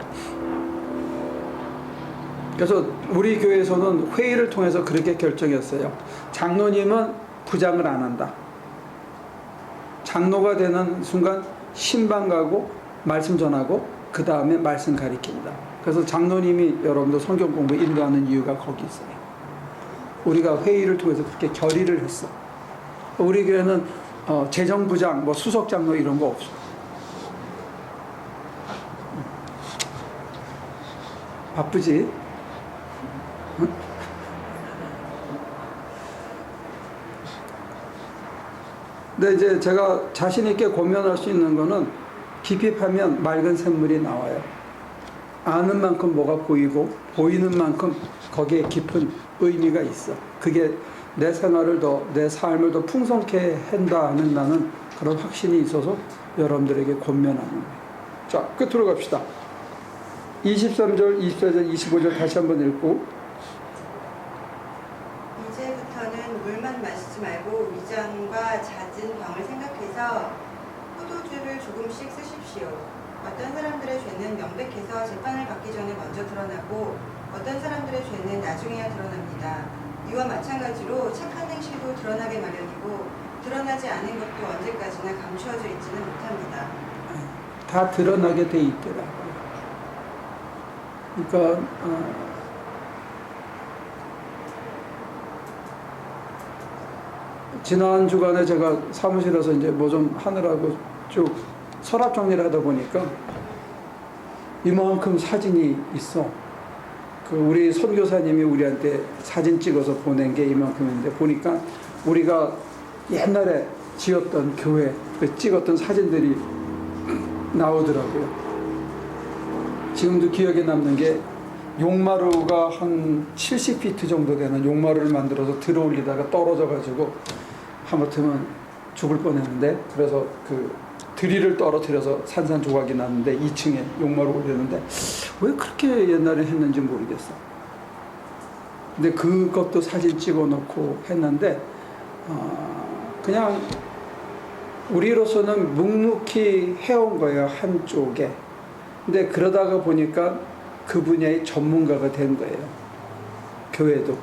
그래서 우리 교회에서는 회의를 통해서 그렇게 결정했어요. 장로님은 부장을 안 한다. 장로가 되는 순간 신방 가고 말씀 전하고 그 다음에 말씀 가리킨다. 그래서 장로님이 여러분들 성경 공부 인도하는 이유가 거기 있어요. 우리가 회의를 통해서 그렇게 결의를 했어. 우리 교회는 재정부장, 수석장로 이런 거 없어. 바쁘지? 응? 근데 이제 제가 자신 있게 고면할 수 있는 거는 깊이 파면 맑은 샘물이 나와요. 아는 만큼 뭐가 보이고 보이는 만큼 거기에 깊은 의미가 있어. 그게 내 생활을 더, 내 삶을 더 풍성케 한다 하는 나는 그런 확신이 있어서 여러분들에게 권면하는 거예요. 자, 끝으로 갑시다. 23절, 24절, 25절 다시 한번 읽고. 이제부터는 물만 마시지 말고 위장과 잦은 병을 생각해서 포도주를 조금씩 쓰십시오. 어떤 사람들의 죄는 명백해서 재판을 받기 전에 먼저 드러나고 어떤 사람들의 죄는 나중에야 드러납니다. 이와 마찬가지로 착한 행실도 드러나게 마련이고 드러나지 않은 것도 언제까지나 감추어져 있지는 못합니다. 다 드러나게 돼 있더라고요. 그러니까 지난 주간에 제가 사무실에서 이제 뭐 좀 하느라고 쭉 서랍 정리를 하다 보니까 이만큼 사진이 있어. 그 우리 선교사님이 우리한테 사진 찍어서 보낸 게 이만큼인데 보니까 우리가 옛날에 지었던 교회 그 찍었던 사진들이 나오더라고요. 지금도 기억에 남는 게 용마루가 한 70피트 정도 되는 용마루를 만들어서 들어올리다가 떨어져가지고 하마터면 죽을 뻔했는데 그래서 그 드릴을 떨어뜨려서 산산조각이 났는데 2층에 용마루 올렸는데 왜 그렇게 옛날에 했는지 모르겠어. 근데 그것도 사진 찍어놓고 했는데 그냥 우리로서는 묵묵히 해온 거예요, 한쪽에. 근데 그러다가 보니까 그 분야의 전문가가 된 거예요, 교회도.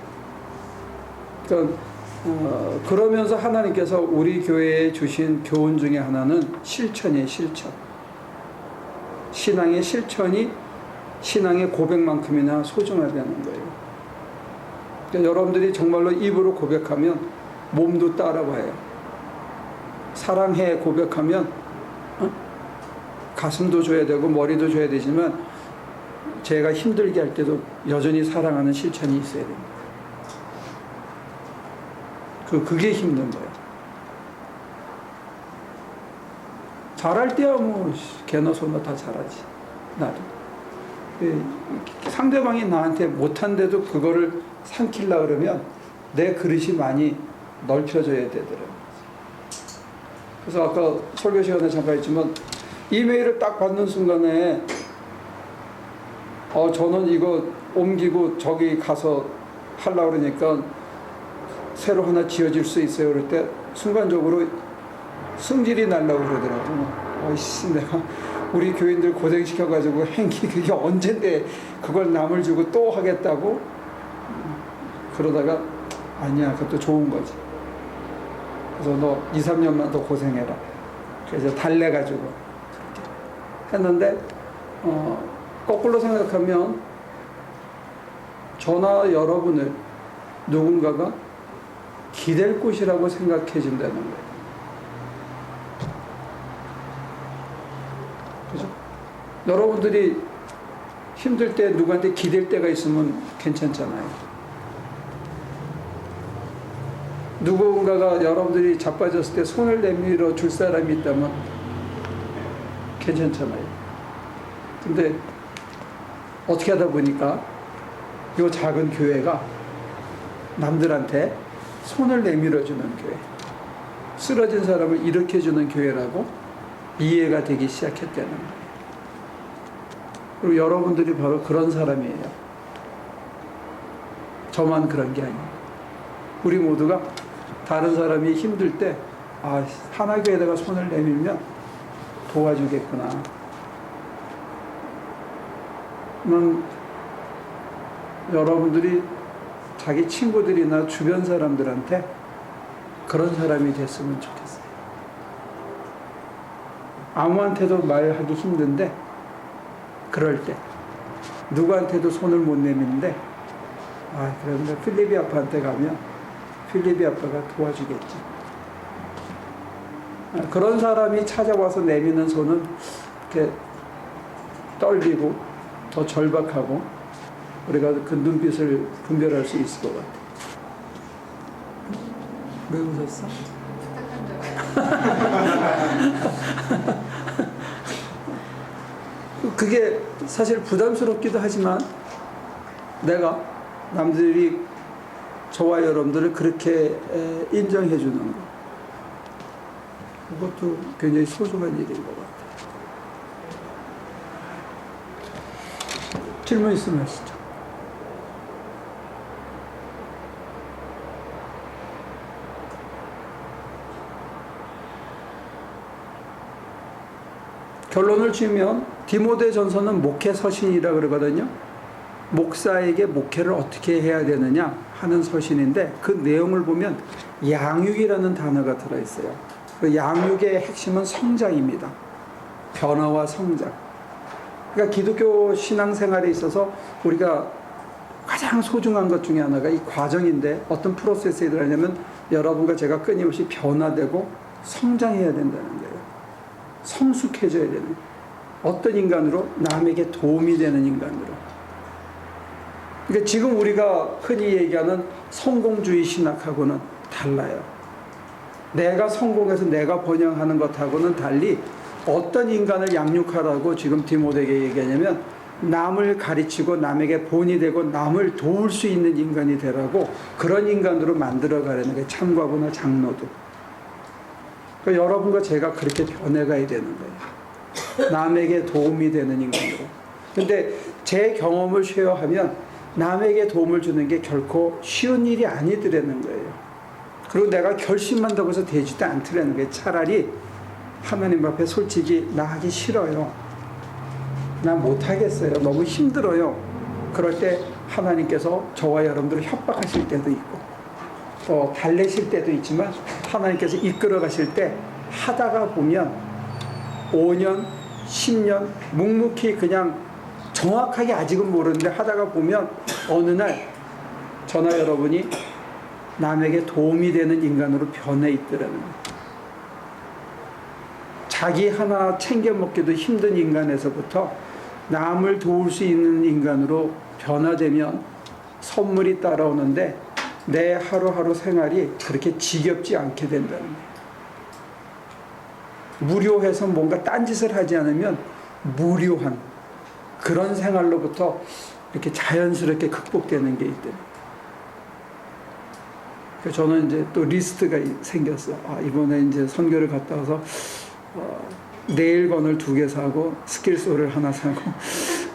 그러니까 그러면서 하나님께서 우리 교회에 주신 교훈 중에 하나는 실천이에요, 실천. 신앙의 실천이 신앙의 고백만큼이나 소중하다는 거예요. 그러니까 여러분들이 정말로 입으로 고백하면 몸도 따라와요. 사랑해 고백하면 가슴도 줘야 되고 머리도 줘야 되지만 제가 힘들게 할 때도 여전히 사랑하는 실천이 있어야 됩니다. 그게 힘든 거예요. 잘할 때야 뭐 개나 소나 다 잘하지. 나도. 상대방이 나한테 못한데도 그거를 삼키려고 그러면 내 그릇이 많이 넓혀져야 되더라고요. 그래서 아까 설교 시간에 잠깐 했지만 이메일을 딱 받는 순간에 저는 이거 옮기고 저기 가서 하려고 그러니까 새로 하나 지어질 수 있어요. 그럴 때 순간적으로 승질이 나려고 그러더라고요. 어이씨, 내가 우리 교인들 고생시켜가지고 행기 그게 언젠데 그걸 남을 주고 또 하겠다고? 그러다가 아니야, 그것도 좋은 거지. 그래서 너 2, 3년만 더 고생해라. 그래서 달래가지고 그렇게 했는데 거꾸로 생각하면 저나 여러분을 누군가가 기댈 곳이라고 생각해 준다는 거예요. 그죠? 여러분들이 힘들 때 누구한테 기댈 때가 있으면 괜찮잖아요. 누군가가 여러분들이 자빠졌을 때 손을 내밀어 줄 사람이 있다면 괜찮잖아요. 근데 어떻게 하다 보니까 이 작은 교회가 남들한테 손을 내밀어 주는 교회, 쓰러진 사람을 일으켜주는 교회라고 이해가 되기 시작했다는 거예요. 그리고 여러분들이 바로 그런 사람이에요. 저만 그런 게 아니에요. 우리 모두가 다른 사람이 힘들 때 하나교회에다가 손을 내밀면 도와주겠구나. 여러분들이 자기 친구들이나 주변 사람들한테 그런 사람이 됐으면 좋겠어요. 아무한테도 말하기 힘든데 그럴 때 누구한테도 손을 못 내미는데 그런데 필리비 아빠한테 가면 필리비 아빠가 도와주겠지. 그런 사람이 찾아와서 내미는 손은 이렇게 떨리고 더 절박하고 우리가 그 눈빛을 분별할 수 있을 것 같아요. 왜 웃었어? 그게 사실 부담스럽기도 하지만 내가 남들이 저와 여러분들을 그렇게 인정해 주는 거, 그것도 굉장히 소중한 일인 것 같아요. 질문 있으면 하시죠. 결론을 지으면 디모데전서는 목회 서신이라 그러거든요. 목사에게 목회를 어떻게 해야 되느냐 하는 서신인데 그 내용을 보면 양육이라는 단어가 들어있어요. 그 양육의 핵심은 성장입니다. 변화와 성장. 그러니까 기독교 신앙생활에 있어서 우리가 가장 소중한 것 중에 하나가 이 과정인데 어떤 프로세스에 들어가냐면 여러분과 제가 끊임없이 변화되고 성장해야 된다는 거예요. 성숙해져야 되는 거예요. 어떤 인간으로? 남에게 도움이 되는 인간으로. 그러니까 지금 우리가 흔히 얘기하는 성공주의 신학하고는 달라요. 내가 성공해서 내가 번영하는 것하고는 달리 어떤 인간을 양육하라고 지금 디모데에게 얘기하냐면 남을 가르치고 남에게 본이 되고 남을 도울 수 있는 인간이 되라고 그런 인간으로 만들어가려는 게 참과부나 장로도. 그러니까 여러분과 제가 그렇게 변해가야 되는 거예요. 남에게 도움이 되는 인간으로. 근데 제 경험을 쉐어하면 남에게 도움을 주는 게 결코 쉬운 일이 아니더라는 거예요. 그리고 내가 결심한다고 해서 되지도 않더라는 거예요. 차라리 하나님 앞에 솔직히 나 하기 싫어요. 나 못하겠어요. 너무 힘들어요. 그럴 때 하나님께서 저와 여러분들을 협박하실 때도 있고 또 달래실 때도 있지만 하나님께서 이끌어 가실 때 하다가 보면 5년, 10년 묵묵히 그냥 정확하게 아직은 모르는데 하다가 보면 어느 날 저나 여러분이 남에게 도움이 되는 인간으로 변해 있더라는 거예요. 자기 하나 챙겨 먹기도 힘든 인간에서부터 남을 도울 수 있는 인간으로 변화되면 선물이 따라오는데 내 하루하루 생활이 그렇게 지겹지 않게 된다는 거예요. 무료해서 뭔가 딴짓을 하지 않으면 무료한 그런 생활로부터 이렇게 자연스럽게 극복되는 게 있대요. 그래서 저는 이제 또 리스트가 생겼어요. 아, 이번에 이제 선교를 갔다 와서 네일건을 2개 사고 스킬소를 하나 사고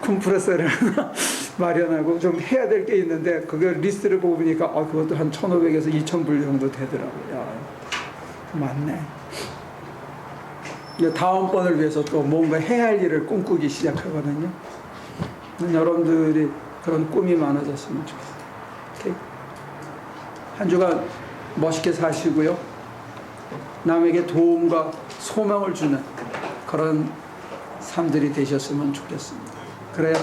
컴프레서를 하나 마련하고 좀 해야 될 게 있는데 그걸 리스트를 보고 보니까 그것도 한 1,500에서 2,000불 정도 되더라고요. 야, 맞네. 다음번을 위해서 또 뭔가 해야 할 일을 꿈꾸기 시작하거든요. 여러분들이 그런 꿈이 많아졌으면 좋겠어요. 오케이? 한 주간 멋있게 사시고요. 남에게 도움과 소망을 주는 그런 삶들이 되셨으면 좋겠습니다. 그래야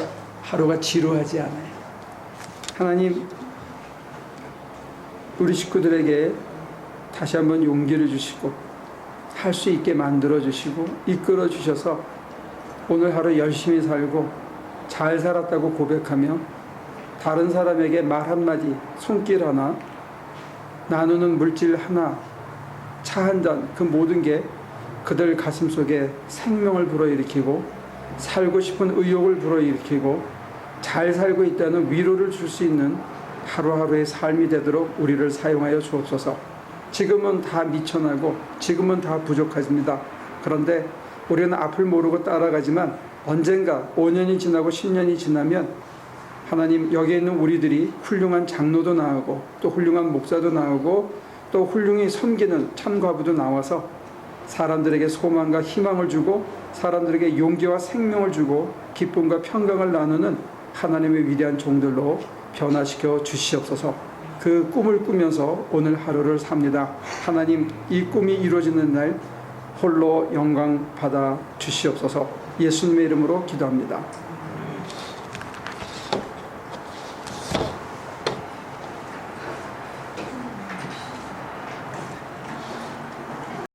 하루가 지루하지 않아요. 하나님, 우리 식구들에게 다시 한번 용기를 주시고 할 수 있게 만들어 주시고 이끌어 주셔서 오늘 하루 열심히 살고 잘 살았다고 고백하며 다른 사람에게 말 한마디, 손길 하나, 나누는 물질 하나, 차 한 잔, 그 모든 게 그들 가슴 속에 생명을 불어일으키고 살고 싶은 의욕을 불어일으키고 잘 살고 있다는 위로를 줄 수 있는 하루하루의 삶이 되도록 우리를 사용하여 주옵소서. 지금은 다 미천하고 지금은 다 부족하십니다. 그런데 우리는 앞을 모르고 따라가지만 언젠가 5년이 지나고 10년이 지나면 하나님, 여기에 있는 우리들이 훌륭한 장로도 나오고 또 훌륭한 목사도 나오고 또 훌륭히 섬기는 참과부도 나와서 사람들에게 소망과 희망을 주고 사람들에게 용기와 생명을 주고 기쁨과 평강을 나누는 하나님의 위대한 종들로 변화시켜 주시옵소서. 그 꿈을 꾸면서 오늘 하루를 삽니다. 하나님, 이 꿈이 이루어지는 날 홀로 영광 받아 주시옵소서. 예수님의 이름으로 기도합니다.